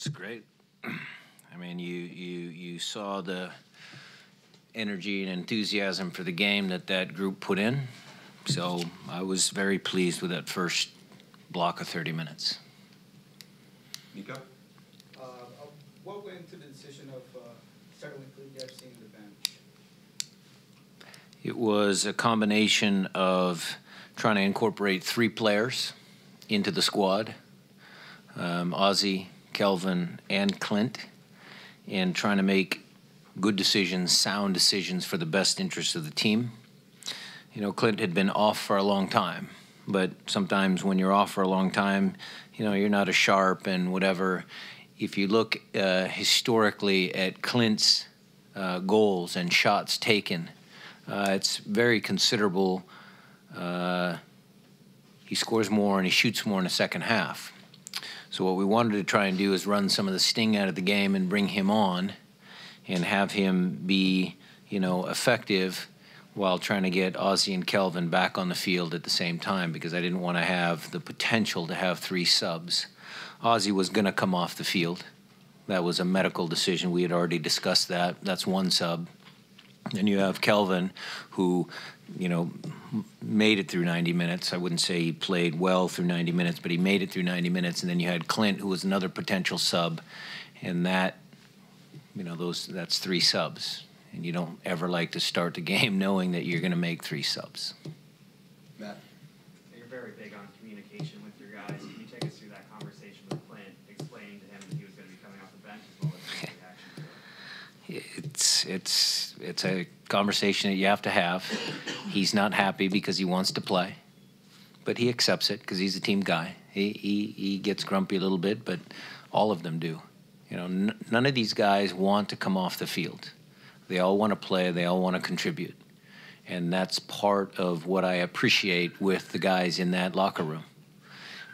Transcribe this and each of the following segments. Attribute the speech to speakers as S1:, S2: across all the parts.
S1: It's great. I mean, you saw the energy and enthusiasm for the game that group put in. So I was very pleased with that first block of 30 minutes.
S2: Nico?
S3: What went into the decision of starting with Klinger seeing the bench?
S1: It was a combination of trying to incorporate 3 players into the squad, Ozzy, Kelvin, and Clint, and trying to make good decisions, sound decisions for the best interest of the team. You know, Clint had been off for a long time, but sometimes when you're off for a long time, you know, you're not as sharp and whatever. If you look historically at Clint's goals and shots taken, it's very considerable. He scores more and he shoots more in the second half. So what we wanted to try and do is run some of the sting out of the game and bring him on and have him be, you know, effective while trying to get Ozzy and Kelvin back on the field at the same time, because I didn't want to have the potential to have 3 subs. Ozzy was going to come off the field. That was a medical decision. We had already discussed that. That's 1 sub. Then you have Kelvin, who, you know, made it through 90 minutes. I wouldn't say he played well through 90 minutes, but he made it through 90 minutes. And then you had Clint, who was another potential sub. And that, you know, that's 3 subs. And you don't ever like to start the game knowing that you're going to make 3 subs.
S2: Matt?
S4: You're very big on communication with your guys. Can you take us through that conversation with Clint, explaining to him that he was going to be coming off the bench, as well as his reaction to it?
S1: It's a conversation that you have to have. He's not happy because he wants to play, but he accepts it because he's a team guy. He gets grumpy a little bit, but all of them do. You know, none of these guys want to come off the field. They all want to play. They all want to contribute. And that's part of what I appreciate with the guys in that locker room.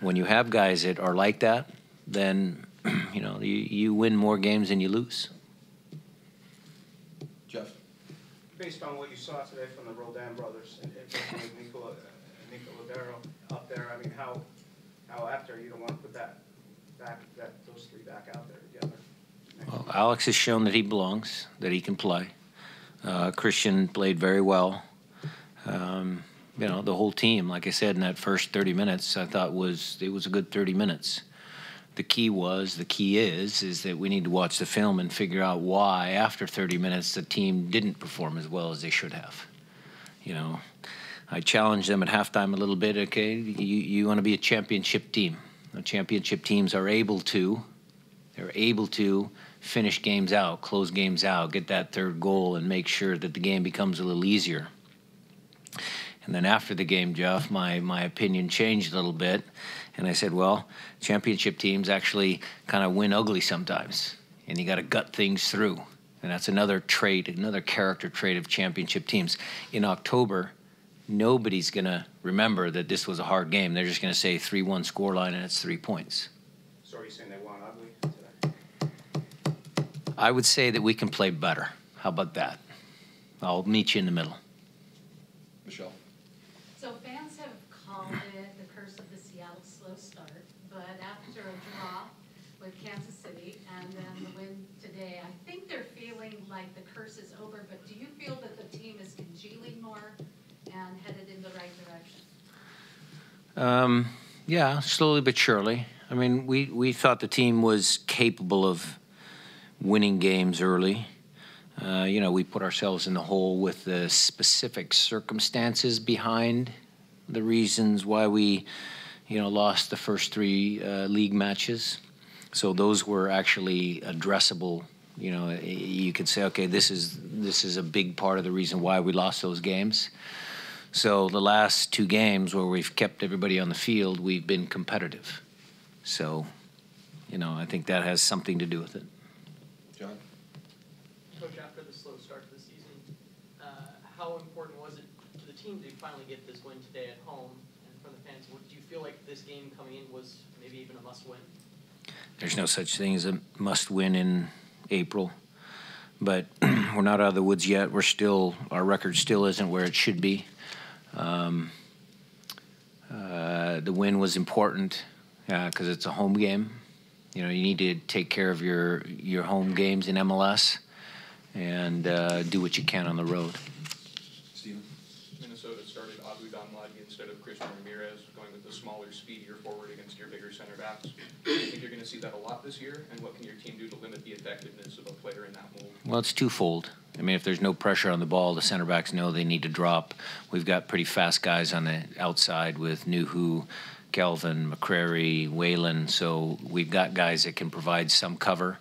S1: When you have guys that are like that, then, you know, you win more games than you lose.
S2: Jeff?
S3: Based on what you saw today from the Roldan brothers and Nico Ladero up there, I mean, how after you don't want to put those 3 back out there together?
S1: Well, Alex has shown that he belongs, that he can play. Christian played very well. You know, the whole team, like I said, in that first 30 minutes, I thought it was a good 30 minutes. The key is that we need to watch the film and figure out why, after 30 minutes, the team didn't perform as well as they should have. You know, I challenged them at halftime a little bit. Okay, you want to be a championship team. The championship teams are able to. They're able to finish games out, close games out, get that 3rd goal, and make sure that the game becomes a little easier. And then after the game, Jeff, my opinion changed a little bit. And I said, well, championship teams actually kind of win ugly sometimes. And you got to gut things through. And that's another trait, another character trait of championship teams. In October, nobody's going to remember that this was a hard game. They're just going to say 3-1 scoreline and it's 3 points.
S3: So are you saying they won ugly today?
S1: I would say that we can play better. How about that? I'll meet you in the middle.
S2: Michelle?
S5: So fans have called it the curse of the Seattle slow start, but after a draw with Kansas City and then the win today, I think they're feeling like the curse is over, but do you feel that the team is congealing more and headed in the right direction?
S1: Yeah, slowly but surely. I mean, we thought the team was capable of winning games early. You know, we put ourselves in the hole with the specific circumstances behind the reasons why we, you know, lost the first 3 league matches. So those were actually addressable. You know, you could say, okay, this is a big part of the reason why we lost those games. So the last 2 games where we've kept everybody on the field, we've been competitive. So, you know, I think that has something to do with it.
S2: John?
S6: Coach, after the slow start to the season, how important was it to the team to finally get this win today at home? And for the fans, do you feel like this game coming in was maybe even a must-win?
S1: There's no such thing as a must-win in April. But we're not out of the woods yet. Our record still isn't where it should be. The win was important because it's a home game. You know, you need to take care of your home games in MLS and do what you can on the road.
S2: Steven?
S7: Minnesota started Abu Danladi instead of Christian Ramirez, going with the smaller, speedier forward against your bigger center backs. Do you think you're going to see that a lot this year? And what can your team do to limit the effectiveness of a player in that mold?
S1: Well, it's twofold. I mean, if there's no pressure on the ball, the center backs know they need to drop. We've got pretty fast guys on the outside with Nuhu, Kelvin, McCrary, Whalen. So we've got guys that can provide some cover.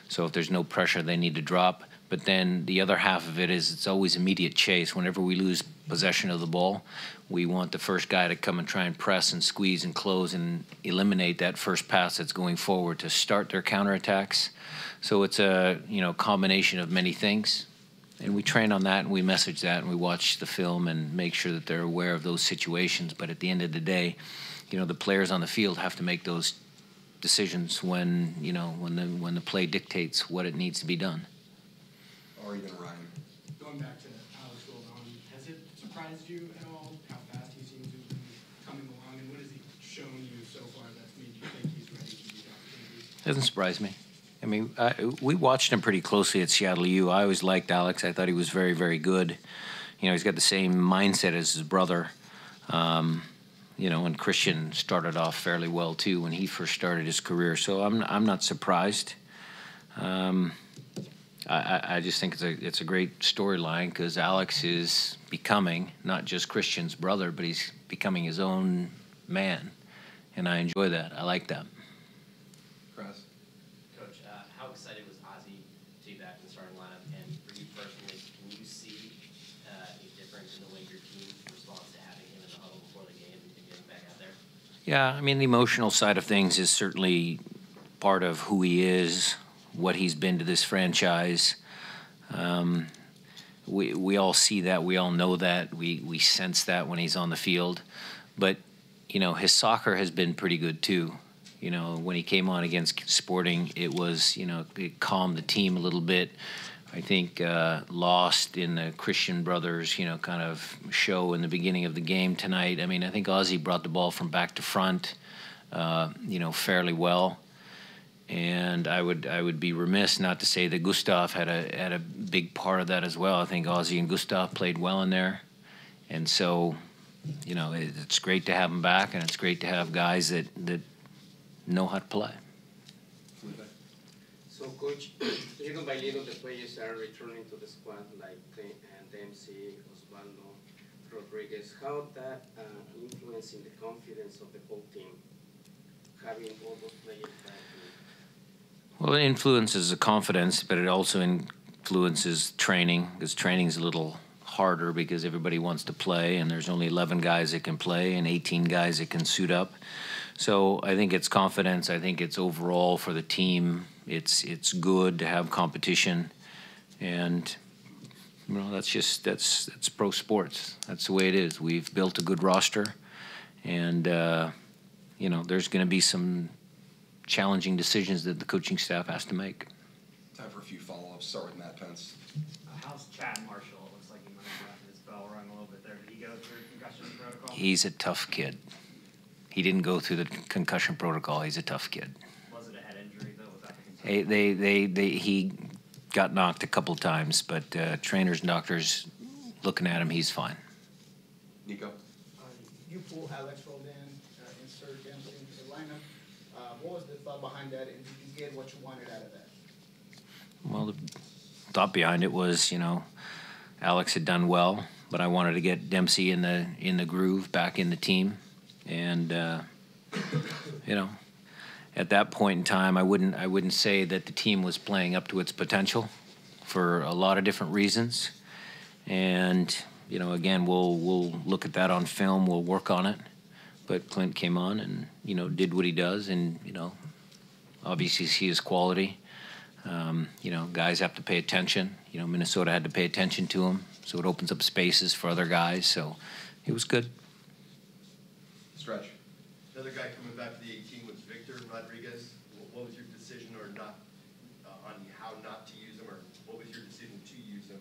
S1: So if there's no pressure, they need to drop. But then the other half of it is it's always immediate chase. Whenever we lose possession of the ball, we want the first guy to come and try and press and squeeze and close and eliminate that first pass that's going forward to start their counterattacks. So it's a combination of many things. And we train on that and we message that and we watch the film and make sure that they're aware of those situations. But at the end of the day, the players on the field have to make those decisions when the play dictates what it needs to be done.
S2: Or even Ryan?
S8: Going back to Alex Roldan, has it surprised you at all how fast he seems to be coming along, and what has he shown you so far that's made you think he's ready for these opportunities?
S1: Doesn't surprise me. I mean, we watched him pretty closely at Seattle U. I always liked Alex. I thought he was very, very good. He's got the same mindset as his brother. And Christian started off fairly well too when he first started his career. So I'm not surprised. I just think it's a great storyline because Alex is becoming not just Christian's brother, but he's becoming his own man, and I enjoy that. I like that.
S2: Chris?
S9: Coach, how excited was Ozzie to be back in the starting lineup? And for you personally, can you see a difference in the way your team responds to having him in the huddle before the game and getting back out there?
S1: Yeah, I mean, the emotional side of things is certainly part of who he is, what he's been to this franchise. We all see that. We all know that. We sense that when he's on the field. But, his soccer has been pretty good too. When he came on against Sporting, it was, it calmed the team a little bit. I think lost in the Christian brothers, kind of show in the beginning of the game tonight. I mean, I think Ozzie brought the ball from back to front, fairly well. And I would be remiss not to say that Gustav had a big part of that as well. I think Ozzie and Gustav played well in there, and so it's great to have them back, and it's great to have guys that know how to play.
S10: So, Coach, little by little, the players are returning to the squad, like Dempsey, Osvaldo, Rodriguez. How that influencing the confidence of the whole team, having all those players back?
S1: Well, it influences the confidence, but it also influences training, because training is a little harder because everybody wants to play, and there's only 11 guys that can play and 18 guys that can suit up. So I think it's confidence. I think it's overall for the team. It's good to have competition, and that's pro sports. That's the way it is. We've built a good roster, and there's going to be some challenging decisions that the coaching staff has to make.
S2: Time for a few follow-ups. Start with Matt Pence.
S4: How's Chad Marshall? It looks like he might have gotten his bell rung a little bit there. Did he go through concussion protocol?
S1: He's a tough kid. He didn't go through the concussion protocol. He's a tough kid.
S4: Was it a head injury, though? Was that the concern?
S1: He got knocked a couple of times, but trainers and doctors looking at him, he's fine.
S2: Nico?
S8: You pull Alex Roldan, insert Dempsey into the lineup. What was the thought behind that, and did you get what you wanted out of that?
S1: Well, the thought behind it was, Alex had done well, but I wanted to get Dempsey in the groove, back in the team, and at that point in time, I wouldn't say that the team was playing up to its potential for a lot of different reasons, and again, we'll look at that on film, we'll work on it. But Clint came on and, did what he does and, obviously see his quality. Guys have to pay attention. Minnesota had to pay attention to him, so it opens up spaces for other guys. So it was good.
S2: Stretch.
S11: Another guy coming back to the 18 was Victor Rodriguez. What was your decision or not on how not to use him, or what was your decision to use him?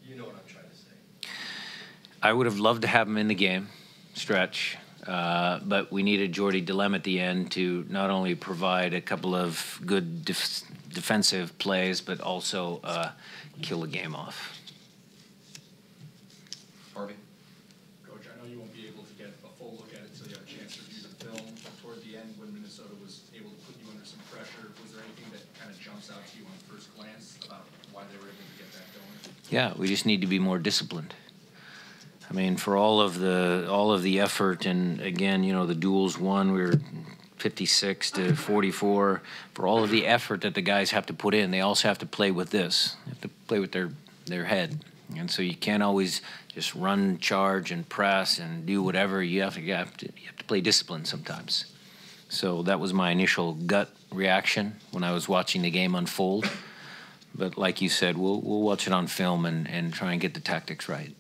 S11: You know what I'm trying to say.
S1: I would have loved to have him in the game, Stretch. But we needed Jordy Delem at the end to not only provide a couple of good defensive plays, but also kill the game off.
S2: Harvey?
S12: Coach, I know you won't be able to get a full look at it until you have a chance to review the film. But toward the end, when Minnesota was able to put you under some pressure, was there anything that kind of jumps out to you on first glance about why they were able to get that going?
S1: Yeah, we just need to be more disciplined. I mean, for all of the effort, and again, you know, the duels won, we were 56 to 44. For all of the effort that the guys have to put in, they also have to play with this. They have to play with their head. And so you can't always just run, charge, and press and do whatever. You have to play discipline sometimes. So that was my initial gut reaction when I was watching the game unfold. But like you said, we'll watch it on film and try and get the tactics right.